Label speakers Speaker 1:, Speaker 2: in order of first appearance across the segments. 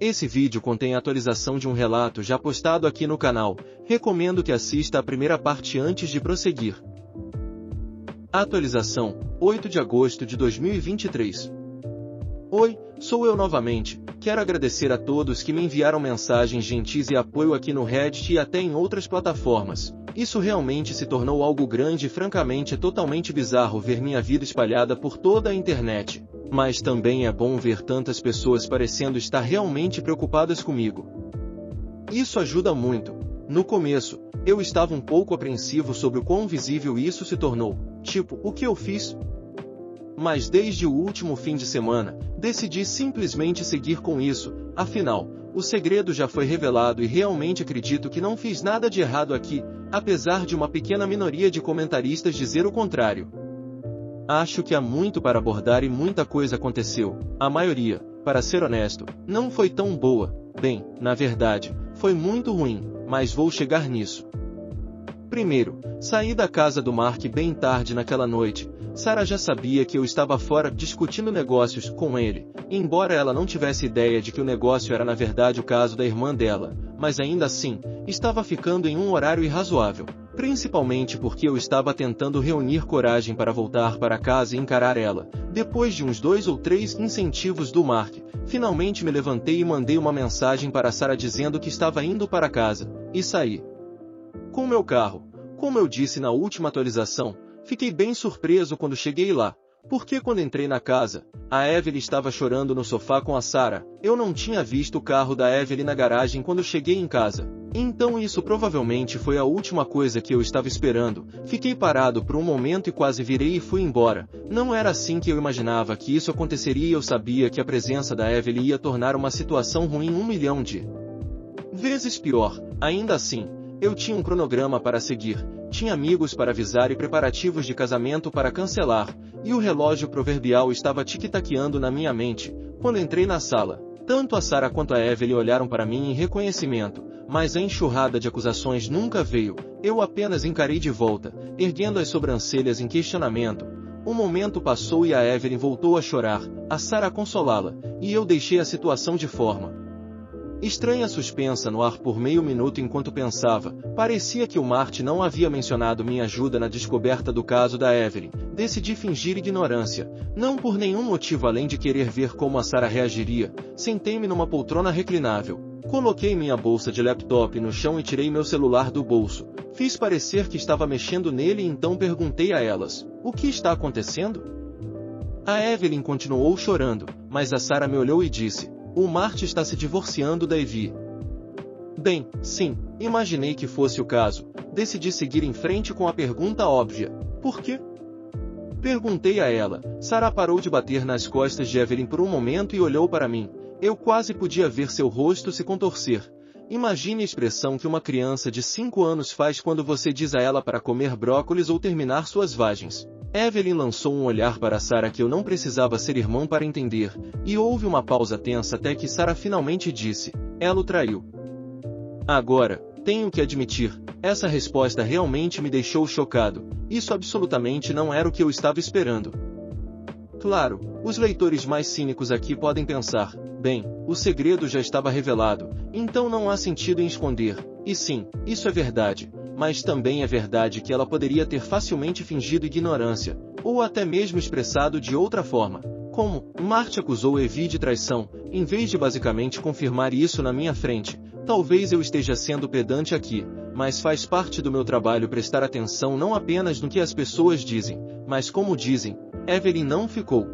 Speaker 1: Esse vídeo contém a atualização de um relato já postado aqui no canal. Recomendo que assista a primeira parte antes de prosseguir. Atualização, 8 de agosto de 2023. Oi, sou eu novamente. Quero agradecer a todos que me enviaram mensagens gentis e apoio aqui no Reddit e até em outras plataformas. Isso realmente se tornou algo grande e francamente é totalmente bizarro ver minha vida espalhada por toda a internet. Mas também é bom ver tantas pessoas parecendo estar realmente preocupadas comigo. Isso ajuda muito. No começo, eu estava um pouco apreensivo sobre o quão visível isso se tornou. Tipo, o que eu fiz? Mas desde o último fim de semana, decidi simplesmente seguir com isso. Afinal, o segredo já foi revelado e realmente acredito que não fiz nada de errado aqui, apesar de uma pequena minoria de comentaristas dizer o contrário. Acho que há muito para abordar e muita coisa aconteceu. A maioria, para ser honesto, não foi tão boa. Bem, na verdade, foi muito ruim, mas vou chegar nisso. Primeiro, saí da casa do Mark bem tarde naquela noite. Sarah já sabia que eu estava fora discutindo negócios com ele, embora ela não tivesse ideia de que o negócio era na verdade o caso da irmã dela, mas ainda assim, estava ficando em um horário irrazoável, principalmente porque eu estava tentando reunir coragem para voltar para casa e encarar ela. Depois de uns 2 ou 3 incentivos do Mark, finalmente me levantei e mandei uma mensagem para Sarah dizendo que estava indo para casa, e saí com meu carro. Como eu disse na última atualização, fiquei bem surpreso quando cheguei lá, porque quando entrei na casa, a Evelyn estava chorando no sofá com a Sarah. Eu não tinha visto o carro da Evelyn na garagem quando cheguei em casa. Então isso provavelmente foi a última coisa que eu estava esperando. Fiquei parado por um momento e quase virei e fui embora. Não era assim que eu imaginava que isso aconteceria e eu sabia que a presença da Evelyn ia tornar uma situação ruim 1 milhão de vezes pior. Ainda assim, eu tinha um cronograma para seguir, tinha amigos para avisar e preparativos de casamento para cancelar, e o relógio proverbial estava tic-taqueando na minha mente. Quando entrei na sala, tanto a Sarah quanto a Evelyn olharam para mim em reconhecimento, mas a enxurrada de acusações nunca veio. Eu apenas encarei de volta, erguendo as sobrancelhas em questionamento. Um momento passou e a Evelyn voltou a chorar, a Sarah a consolá-la, e eu deixei a situação de forma estranha suspensa no ar por meio minuto enquanto pensava. Parecia que o Mark não havia mencionado minha ajuda na descoberta do caso da Evelyn. Decidi fingir ignorância, não por nenhum motivo além de querer ver como a Sarah reagiria. Sentei-me numa poltrona reclinável. Coloquei minha bolsa de laptop no chão e tirei meu celular do bolso. Fiz parecer que estava mexendo nele e então perguntei a elas: o que está acontecendo? A Evelyn continuou chorando, mas a Sarah me olhou e disse: o Mark está se divorciando da Evie. Bem, sim, imaginei que fosse o caso. Decidi seguir em frente com a pergunta óbvia: por quê? Perguntei a ela. Sarah parou de bater nas costas de Evelyn por um momento e olhou para mim. Eu quase podia ver seu rosto se contorcer. Imagine a expressão que uma criança de 5 anos faz quando você diz a ela para comer brócolis ou terminar suas vagens. Evelyn lançou um olhar para Sarah que eu não precisava ser irmão para entender, e houve uma pausa tensa até que Sarah finalmente disse: ela o traiu. Agora, tenho que admitir, essa resposta realmente me deixou chocado. Isso absolutamente não era o que eu estava esperando. Claro, os leitores mais cínicos aqui podem pensar: bem, o segredo já estava revelado, então não há sentido em esconder. E sim, isso é verdade. Mas também é verdade que ela poderia ter facilmente fingido ignorância, ou até mesmo expressado de outra forma. Como, Mark acusou Evie de traição, em vez de basicamente confirmar isso na minha frente. Talvez eu esteja sendo pedante aqui, mas faz parte do meu trabalho prestar atenção não apenas no que as pessoas dizem, mas como dizem. Evelyn não ficou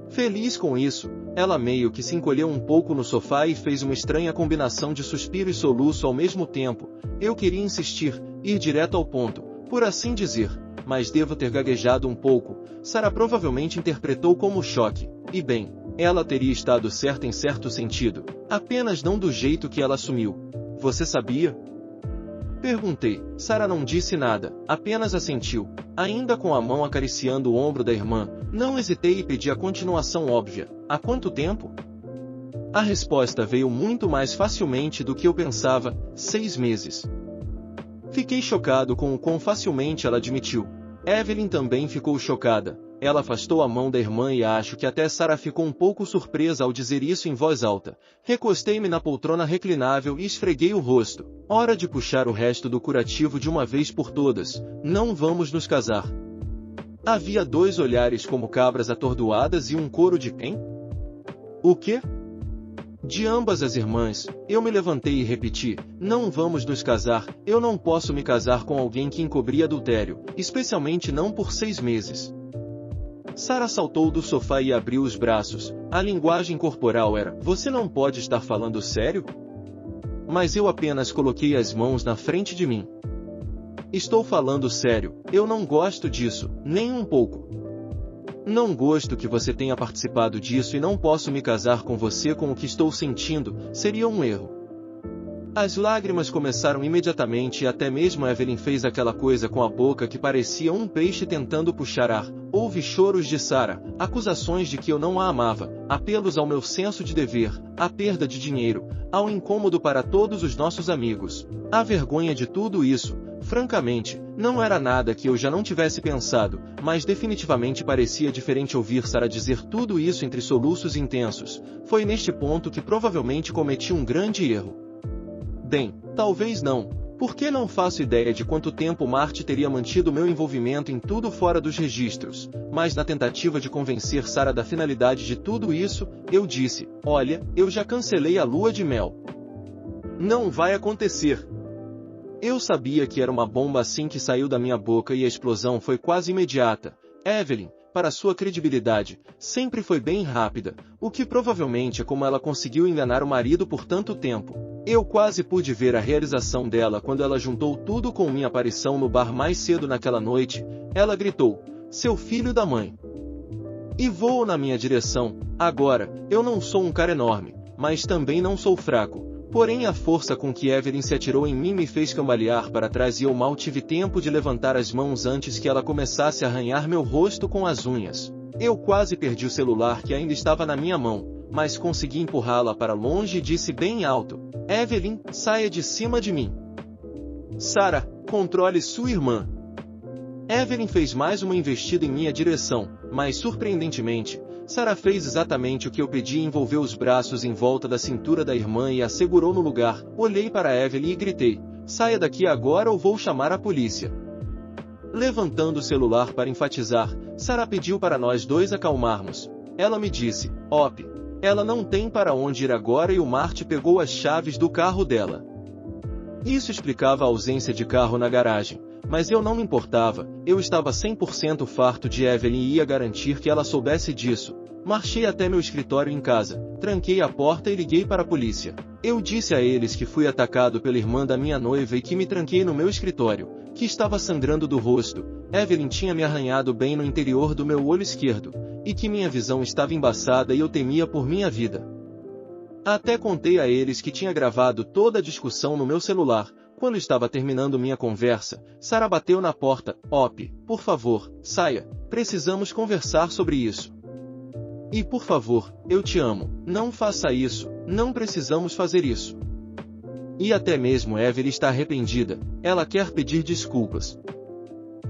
Speaker 1: feliz com isso. Ela meio que se encolheu um pouco no sofá e fez uma estranha combinação de suspiro e soluço ao mesmo tempo. Eu queria insistir, ir direto ao ponto, por assim dizer, mas devo ter gaguejado um pouco. Sarah provavelmente interpretou como choque, e bem, ela teria estado certa em certo sentido, apenas não do jeito que ela assumiu. Você sabia? Perguntei. Sarah não disse nada, apenas assentiu, ainda com a mão acariciando o ombro da irmã. Não hesitei e pedi a continuação óbvia: há quanto tempo? A resposta veio muito mais facilmente do que eu pensava: 6 meses. Fiquei chocado com o quão facilmente ela admitiu. Evelyn também ficou chocada. Ela afastou a mão da irmã e acho que até Sarah ficou um pouco surpresa ao dizer isso em voz alta. Recostei-me na poltrona reclinável e esfreguei o rosto. Hora de puxar o resto do curativo de uma vez por todas. Não vamos nos casar. Havia 2 olhares como cabras atordoadas e um coro de "Hein? O quê?" De ambas as irmãs, eu me levantei e repeti: "Não vamos nos casar, eu não posso me casar com alguém que encobria adultério, especialmente não por 6 meses. Sarah saltou do sofá e abriu os braços. A linguagem corporal era: "Você não pode estar falando sério?" Mas eu apenas coloquei as mãos na frente de mim. "Estou falando sério, eu não gosto disso, nem um pouco. Não gosto que você tenha participado disso e não posso me casar com você com o que estou sentindo, seria um erro." As lágrimas começaram imediatamente e até mesmo Evelyn fez aquela coisa com a boca que parecia um peixe tentando puxar ar. Houve choros de Sarah, acusações de que eu não a amava, apelos ao meu senso de dever, à perda de dinheiro, ao incômodo para todos os nossos amigos. A vergonha de tudo isso, francamente, não era nada que eu já não tivesse pensado, mas definitivamente parecia diferente ouvir Sarah dizer tudo isso entre soluços intensos. Foi neste ponto que provavelmente cometi um grande erro. Bem, talvez não, porque não faço ideia de quanto tempo Marty teria mantido meu envolvimento em tudo fora dos registros, mas na tentativa de convencer Sarah da finalidade de tudo isso, eu disse: "Olha, eu já cancelei a lua de mel. Não vai acontecer." Eu sabia que era uma bomba assim que saiu da minha boca e a explosão foi quase imediata. Evelyn, para sua credibilidade, sempre foi bem rápida, o que provavelmente é como ela conseguiu enganar o marido por tanto tempo. Eu quase pude ver a realização dela quando ela juntou tudo com minha aparição no bar mais cedo naquela noite. Ela gritou: "Seu filho da mãe!" E voou na minha direção. Agora, eu não sou um cara enorme, mas também não sou fraco. Porém a força com que Evelyn se atirou em mim me fez cambalear para trás e eu mal tive tempo de levantar as mãos antes que ela começasse a arranhar meu rosto com as unhas. Eu quase perdi o celular que ainda estava na minha mão, mas consegui empurrá-la para longe e disse bem alto: "Evelyn, saia de cima de mim. Sarah, controle sua irmã." Evelyn fez mais uma investida em minha direção, mas surpreendentemente, Sarah fez exatamente o que eu pedi e envolveu os braços em volta da cintura da irmã e a segurou no lugar. Olhei para Evelyn e gritei: "Saia daqui agora ou vou chamar a polícia." Levantando o celular para enfatizar, Sarah pediu para nós 2 acalmarmos. Ela me disse: "Op, ela não tem para onde ir agora" e o Marty pegou as chaves do carro dela. Isso explicava a ausência de carro na garagem, mas eu não me importava, eu estava 100% farto de Evelyn e ia garantir que ela soubesse disso. Marchei até meu escritório em casa, tranquei a porta e liguei para a polícia. Eu disse a eles que fui atacado pela irmã da minha noiva e que me tranquei no meu escritório, que estava sangrando do rosto. Evelyn tinha me arranhado bem no interior do meu olho esquerdo, e que minha visão estava embaçada e eu temia por minha vida. Até contei a eles que tinha gravado toda a discussão no meu celular. Quando estava terminando minha conversa, Sarah bateu na porta. "Op, por favor, saia, precisamos conversar sobre isso. E por favor, eu te amo, não faça isso, não precisamos fazer isso." E até mesmo Evelyn está arrependida, ela quer pedir desculpas.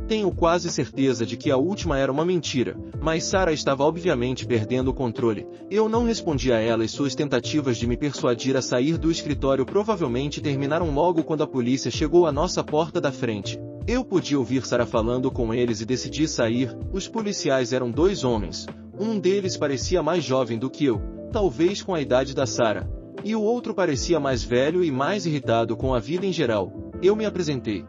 Speaker 1: Tenho quase certeza de que a última era uma mentira, mas Sarah estava obviamente perdendo o controle. Eu não respondi a ela e suas tentativas de me persuadir a sair do escritório provavelmente terminaram logo quando a polícia chegou à nossa porta da frente. Eu podia ouvir Sarah falando com eles e decidi sair. Os policiais eram 2 homens. Um deles parecia mais jovem do que eu, talvez com a idade da Sarah, e o outro parecia mais velho e mais irritado com a vida em geral. Eu me apresentei.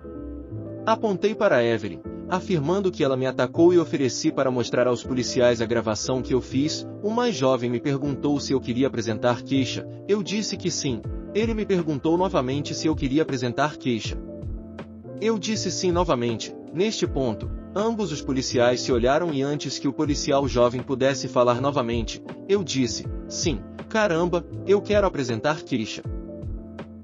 Speaker 1: Apontei para Evelyn, afirmando que ela me atacou e ofereci para mostrar aos policiais a gravação que eu fiz. O mais jovem me perguntou se eu queria apresentar queixa. Eu disse que sim. Ele me perguntou novamente se eu queria apresentar queixa. Eu disse sim novamente. Neste ponto, ambos os policiais se olharam e antes que o policial jovem pudesse falar novamente, eu disse: "Sim, caramba, eu quero apresentar queixa.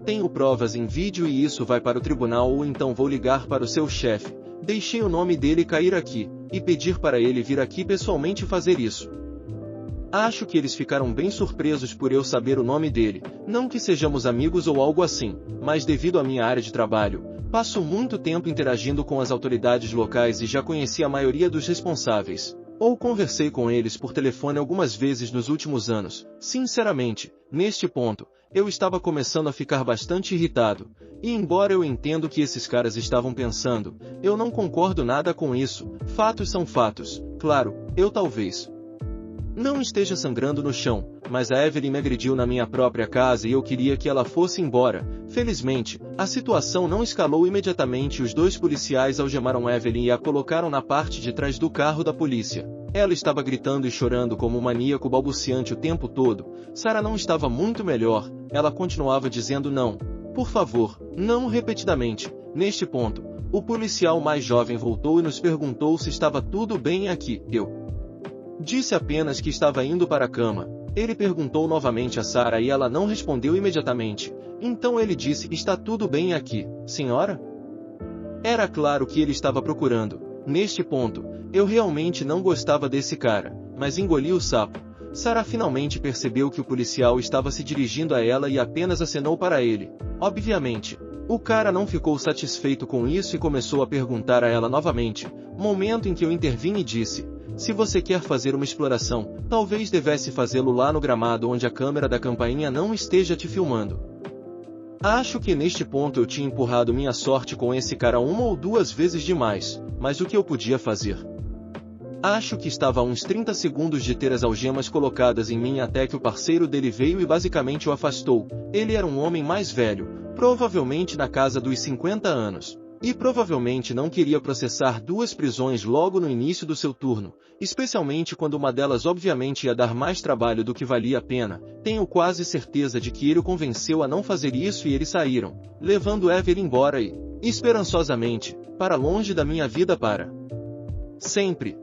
Speaker 1: Tenho provas em vídeo e isso vai para o tribunal ou então vou ligar para o seu chefe." Deixei o nome dele cair aqui, e pedir para ele vir aqui pessoalmente fazer isso. Acho que eles ficaram bem surpresos por eu saber o nome dele, não que sejamos amigos ou algo assim, mas devido à minha área de trabalho, passo muito tempo interagindo com as autoridades locais e já conheci a maioria dos responsáveis. Ou conversei com eles por telefone algumas vezes nos últimos anos. Sinceramente, neste ponto, eu estava começando a ficar bastante irritado. E embora eu entendo o que esses caras estavam pensando, eu não concordo nada com isso. Fatos são fatos. Claro, eu talvez não esteja sangrando no chão, mas a Evelyn me agrediu na minha própria casa e eu queria que ela fosse embora. Felizmente, a situação não escalou imediatamente e os dois policiais algemaram Evelyn e a colocaram na parte de trás do carro da polícia. Ela estava gritando e chorando como um maníaco balbuciante o tempo todo. Sarah não estava muito melhor, ela continuava dizendo não. Por favor, não repetidamente. Neste ponto, o policial mais jovem voltou e nos perguntou se estava tudo bem aqui. Eu disse apenas que estava indo para a cama. Ele perguntou novamente a Sarah e ela não respondeu imediatamente. Então ele disse: está tudo bem aqui, senhora? Era claro que ele estava procurando. Neste ponto, eu realmente não gostava desse cara, mas engoli o sapo. Sarah finalmente percebeu que o policial estava se dirigindo a ela e apenas acenou para ele. Obviamente, o cara não ficou satisfeito com isso e começou a perguntar a ela novamente, momento em que eu intervim e disse: se você quer fazer uma exploração, talvez devesse fazê-lo lá no gramado onde a câmera da campainha não esteja te filmando. Acho que neste ponto eu tinha empurrado minha sorte com esse cara uma ou duas vezes demais, mas o que eu podia fazer? Acho que estava a uns 30 segundos de ter as algemas colocadas em mim até que o parceiro dele veio e basicamente o afastou. Ele era um homem mais velho, provavelmente na casa dos 50 anos. E provavelmente não queria processar duas prisões logo no início do seu turno, especialmente quando uma delas obviamente ia dar mais trabalho do que valia a pena. Tenho quase certeza de que ele o convenceu a não fazer isso e eles saíram, levando Evelyn embora e, esperançosamente, para longe da minha vida para sempre.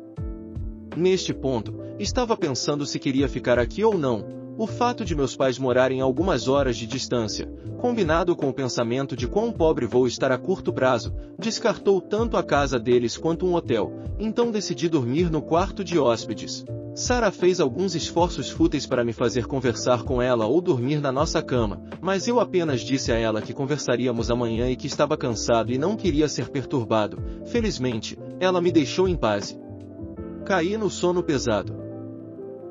Speaker 1: Neste ponto, estava pensando se queria ficar aqui ou não. O fato de meus pais morarem a algumas horas de distância, combinado com o pensamento de quão pobre vou estar a curto prazo, descartou tanto a casa deles quanto um hotel, então decidi dormir no quarto de hóspedes. Sarah fez alguns esforços fúteis para me fazer conversar com ela ou dormir na nossa cama, mas eu apenas disse a ela que conversaríamos amanhã e que estava cansado e não queria ser perturbado. Felizmente, ela me deixou em paz. Caí no sono pesado.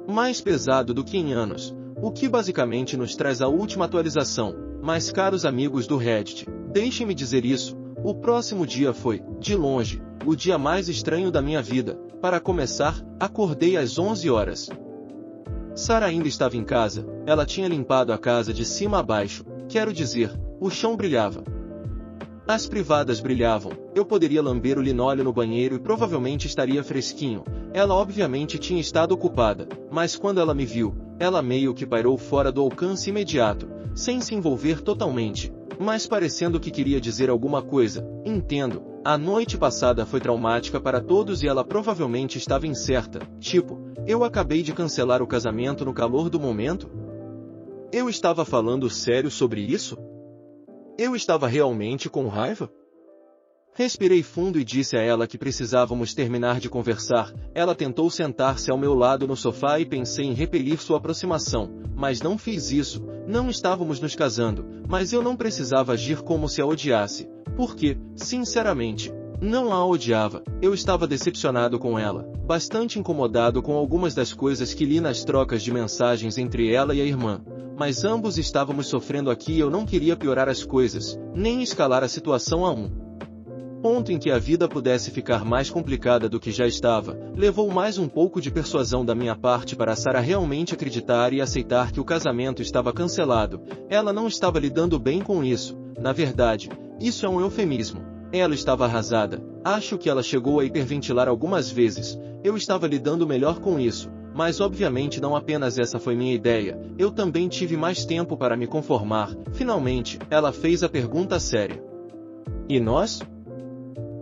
Speaker 1: Mais pesado do que em anos, o que basicamente nos traz a última atualização. Mas caros amigos do Reddit, deixem-me dizer isso, o próximo dia foi, de longe, o dia mais estranho da minha vida. Para começar, acordei às 11 horas. Sarah ainda estava em casa, ela tinha limpado a casa de cima a baixo, quero dizer, o chão brilhava. As privadas brilhavam, eu poderia lamber o linóleo no banheiro e provavelmente estaria fresquinho. Ela obviamente tinha estado ocupada, mas quando ela me viu, ela meio que pairou fora do alcance imediato, sem se envolver totalmente, mas parecendo que queria dizer alguma coisa. Entendo, a noite passada foi traumática para todos e ela provavelmente estava incerta, tipo, eu acabei de cancelar o casamento no calor do momento? Eu estava falando sério sobre isso? Eu estava realmente com raiva? Respirei fundo e disse a ela que precisávamos terminar de conversar. Ela tentou sentar-se ao meu lado no sofá e pensei em repelir sua aproximação, mas não fiz isso. Não estávamos nos casando, mas eu não precisava agir como se a odiasse, porque, sinceramente, não a odiava. Eu estava decepcionado com ela, bastante incomodado com algumas das coisas que li nas trocas de mensagens entre ela e a irmã. Mas ambos estávamos sofrendo aqui e eu não queria piorar as coisas, nem escalar a situação a um ponto em que a vida pudesse ficar mais complicada do que já estava. Levou mais um pouco de persuasão da minha parte para Sarah realmente acreditar e aceitar que o casamento estava cancelado. Ela não estava lidando bem com isso. Na verdade, isso é um eufemismo. Ela estava arrasada. Acho que ela chegou a hiperventilar algumas vezes. Eu estava lidando melhor com isso. Mas obviamente não apenas essa foi minha ideia, eu também tive mais tempo para me conformar. Finalmente, ela fez a pergunta séria. E nós?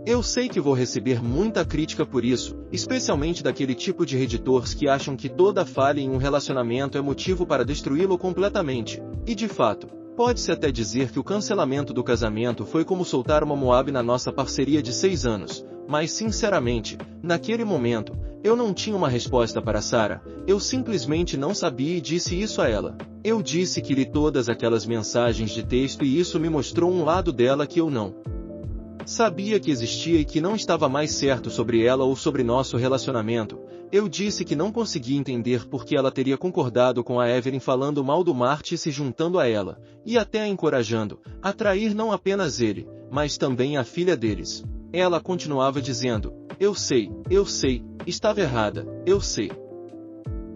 Speaker 1: Eu sei que vou receber muita crítica por isso, especialmente daquele tipo de redditors que acham que toda falha em um relacionamento é motivo para destruí-lo completamente. E de fato, pode-se até dizer que o cancelamento do casamento foi como soltar uma Moab na nossa parceria de 6 anos. Mas sinceramente, naquele momento, eu não tinha uma resposta para Sarah, eu simplesmente não sabia e disse isso a ela. Eu disse que li todas aquelas mensagens de texto e isso me mostrou um lado dela que eu não Sabia que existia e que não estava mais certo sobre ela ou sobre nosso relacionamento. Eu disse que não conseguia entender por que ela teria concordado com a Evelyn falando mal do Marte e se juntando a ela, e até a encorajando a trair não apenas ele, mas também a filha deles. Ela continuava dizendo: eu sei, estava errada, eu sei.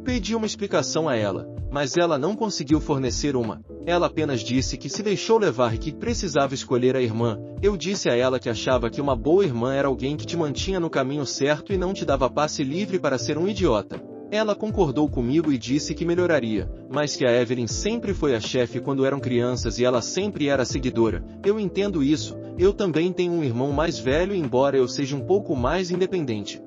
Speaker 1: Pedi uma explicação a ela, mas ela não conseguiu fornecer uma. Ela apenas disse que se deixou levar e que precisava escolher a irmã. Eu disse a ela que achava que uma boa irmã era alguém que te mantinha no caminho certo e não te dava passe livre para ser um idiota. Ela concordou comigo e disse que melhoraria, mas que a Evelyn sempre foi a chefe quando eram crianças e ela sempre era a seguidora. Eu entendo isso, eu também tenho um irmão mais velho embora eu seja um pouco mais independente.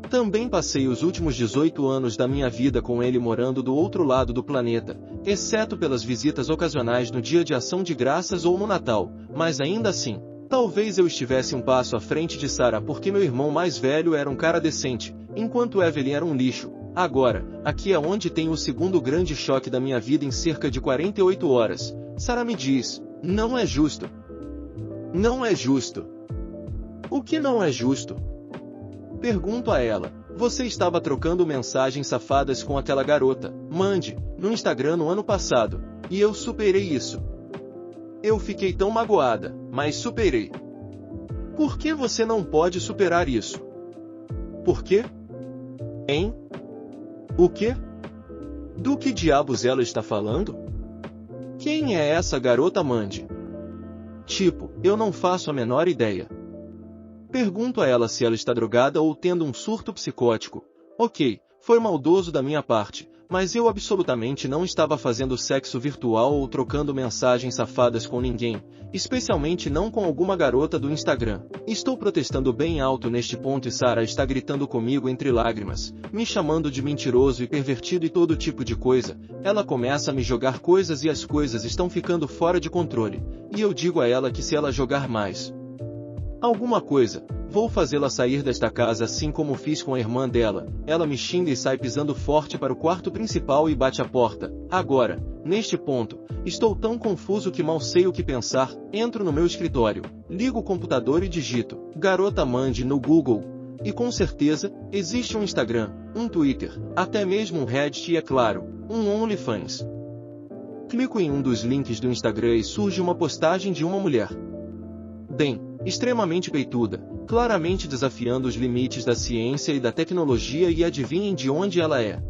Speaker 1: Também passei os últimos 18 anos da minha vida com ele morando do outro lado do planeta, exceto pelas visitas ocasionais no Dia de Ação de Graças ou no Natal, mas ainda assim, talvez eu estivesse um passo à frente de Sarah porque meu irmão mais velho era um cara decente, enquanto Evelyn era um lixo. Agora, aqui é onde tem o segundo grande choque da minha vida em cerca de 48 horas. Sarah me diz: não é justo. Não é justo. O que não é justo? Pergunto a ela. Você estava trocando mensagens safadas com aquela garota, Mandy, no Instagram no ano passado, e eu superei isso. Eu fiquei tão magoada, mas superei. Por que você não pode superar isso? Por quê? Hein? O quê? Do que diabos ela está falando? Quem é essa garota Mandy? Tipo, eu não faço a menor ideia. Pergunto a ela se ela está drogada ou tendo um surto psicótico. Ok, foi maldoso da minha parte, mas eu absolutamente não estava fazendo sexo virtual ou trocando mensagens safadas com ninguém, especialmente não com alguma garota do Instagram. Estou protestando bem alto neste ponto e Sarah está gritando comigo entre lágrimas, me chamando de mentiroso e pervertido e todo tipo de coisa. Ela começa a me jogar coisas e as coisas estão ficando fora de controle, e eu digo a ela que se ela jogar mais alguma coisa, vou fazê-la sair desta casa assim como fiz com a irmã dela. Ela me xinga e sai pisando forte para o quarto principal e bate a porta. Agora, neste ponto, estou tão confuso que mal sei o que pensar. Entro no meu escritório, ligo o computador e digito Garota Mandy no Google. E com certeza, existe um Instagram, um Twitter, até mesmo um Reddit e é claro, um OnlyFans. Clico em um dos links do Instagram e surge uma postagem de uma mulher. Bem, extremamente peituda, claramente desafiando os limites da ciência e da tecnologia e adivinhem de onde ela é.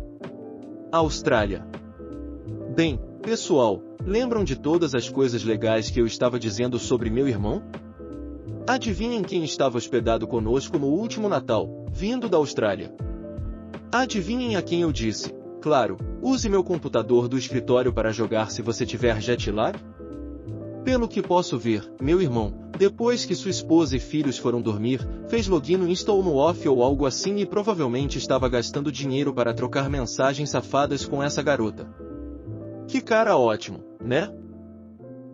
Speaker 1: Austrália. Bem, pessoal, lembram de todas as coisas legais que eu estava dizendo sobre meu irmão? Adivinhem quem estava hospedado conosco no último Natal, vindo da Austrália. Adivinhem a quem eu disse: claro, use meu computador do escritório para jogar se você tiver jet lag? Pelo que posso ver, meu irmão, depois que sua esposa e filhos foram dormir, fez login no Insta ou no Off ou algo assim e provavelmente estava gastando dinheiro para trocar mensagens safadas com essa garota. Que cara ótimo, né?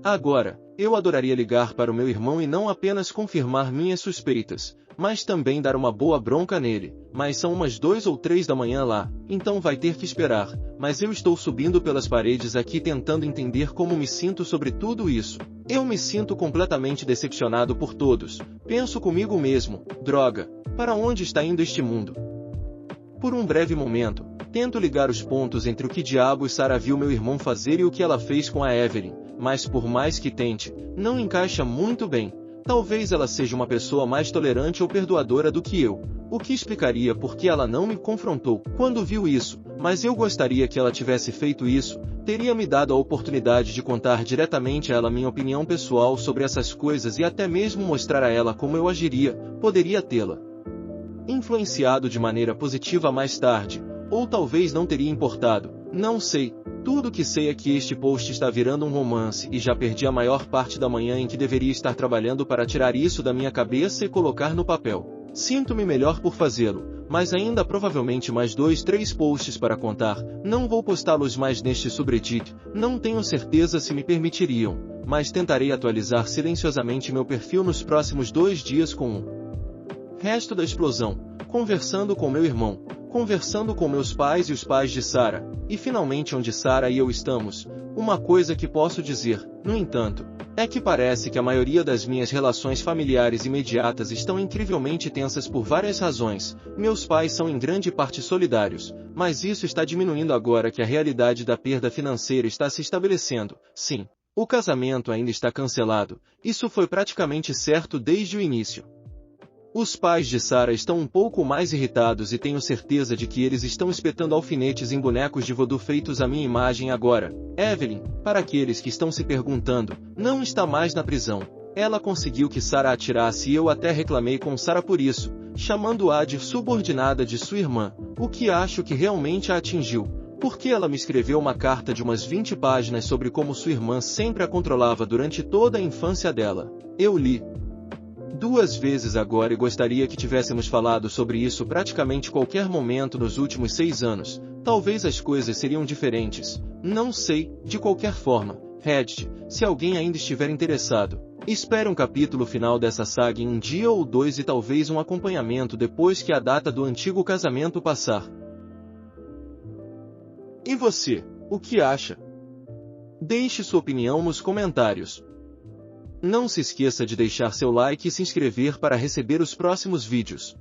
Speaker 1: Agora, eu adoraria ligar para o meu irmão e não apenas confirmar minhas suspeitas, mas também dar uma boa bronca nele, mas são umas 2 ou 3 da manhã lá, então vai ter que esperar, mas eu estou subindo pelas paredes aqui tentando entender como me sinto sobre tudo isso. Eu me sinto completamente decepcionado por todos, penso comigo mesmo, droga, para onde está indo este mundo? Por um breve momento, tento ligar os pontos entre o que diabos Sarah viu meu irmão fazer e o que ela fez com a Evelyn, mas por mais que tente, não encaixa muito bem. Talvez ela seja uma pessoa mais tolerante ou perdoadora do que eu, o que explicaria por que ela não me confrontou quando viu isso, mas eu gostaria que ela tivesse feito isso, teria me dado a oportunidade de contar diretamente a ela minha opinião pessoal sobre essas coisas e até mesmo mostrar a ela como eu agiria, poderia tê-la influenciado de maneira positiva mais tarde, ou talvez não teria importado, não sei. Tudo que sei é que este post está virando um romance e já perdi a maior parte da manhã em que deveria estar trabalhando para tirar isso da minha cabeça e colocar no papel. Sinto-me melhor por fazê-lo, mas ainda provavelmente mais 2, 3 posts para contar. Não vou postá-los mais neste subreddit, não tenho certeza se me permitiriam, mas tentarei atualizar silenciosamente meu perfil nos próximos 2 dias com um resto da explosão, conversando com meu irmão, conversando com meus pais e os pais de Sarah, e finalmente onde Sarah e eu estamos. Uma coisa que posso dizer, no entanto, É que parece que a maioria das minhas relações familiares imediatas estão incrivelmente tensas por várias razões. Meus pais são em grande parte solidários, mas isso está diminuindo agora que a realidade da perda financeira está se estabelecendo. Sim, o casamento ainda está cancelado, isso foi praticamente certo desde o início. Os pais de Sarah estão um pouco mais irritados e tenho certeza de que eles estão espetando alfinetes em bonecos de voodoo feitos à minha imagem agora. Evelyn, para aqueles que estão se perguntando, não está mais na prisão. Ela conseguiu que Sarah atirasse e eu até reclamei com Sarah por isso, chamando-a de subordinada de sua irmã, o que acho que realmente a atingiu, porque ela me escreveu uma carta de umas 20 páginas sobre como sua irmã sempre a controlava durante toda a infância dela. Eu li 2 vezes agora e gostaria que tivéssemos falado sobre isso praticamente qualquer momento nos últimos 6 anos. Talvez as coisas seriam diferentes. Não sei, de qualquer forma. Reddit, se alguém ainda estiver interessado, espere um capítulo final dessa saga em um dia ou 2 e talvez um acompanhamento depois que a data do antigo casamento passar. E você, o que acha? Deixe sua opinião nos comentários. Não se esqueça de deixar seu like e se inscrever para receber os próximos vídeos.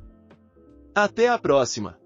Speaker 1: Até a próxima!